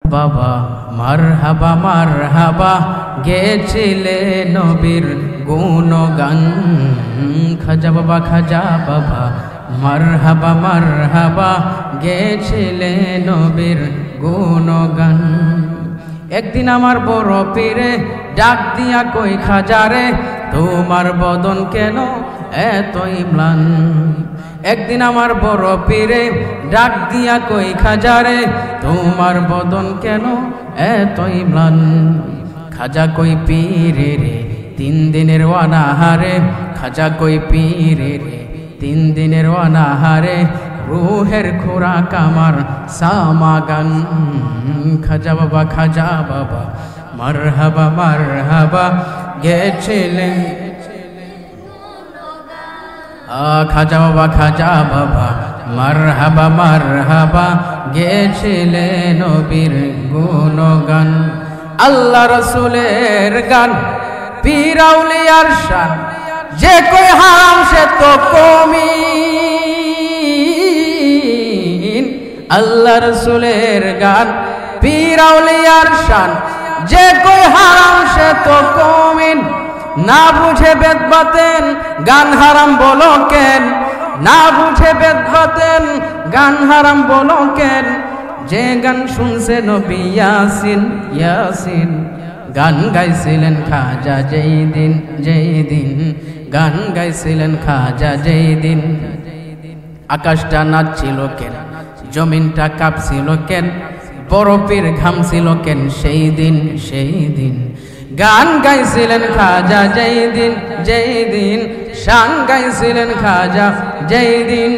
বাবা মারহাবা মারহাবা গেছিলে নবীর গুণগান। খাজা বাবা খাজা বাবা মারহাবা মারহাবা গেছিলে নবীর গুণগান। একদিন আমার বড় পীরে ডাক দিয়া কই খাজারে, তোমার বদন কেন এতই ম্লান। একদিন আমার বড় পীরে ডাক দিয়া কই খাজারে, তোমার বদন কেন এতই ম্লান। খাজা কই পীরে রে 3 দিনের অনাহারে, খাজা কই পীরে রে 3 দিনের অনাহারে, রুহের খোরাক আমার সামাগান। খাজা বাবা মারহাবা মারহাবা গেছিলেন খাজা বাবা মারহাবা মারহাবা গেছিলেন নবীর গুণগান। আল্লাহ রসুলের গান পীর আউলিয়ার শান, যে কই হারাম সে তো কমিন। আল্লাহ রসুলের গান পীর আউলিয়ার শান, যে কই হারাম সে তো কমিন। না বুঝে বেদ বাতেন গান হারাম বলো কেন, না বুঝে বেদ বাতেন গান হারাম বলো কেন। যে গান শুনছে নবী ইয়াসিন ইয়াসিন, গান গাইছিলেন খাজা যেই দিন গান গাইছিলেন খাজা যেই দিন। আকাশটা নাচছিল কেন, জমিনটা কাঁপছিল কেন, বরফের ঘামছিল কেন সেই দিন। গান গাইছিলেন খাজা যেই দিন শান গাইছিলেন খাজা যেই দিন।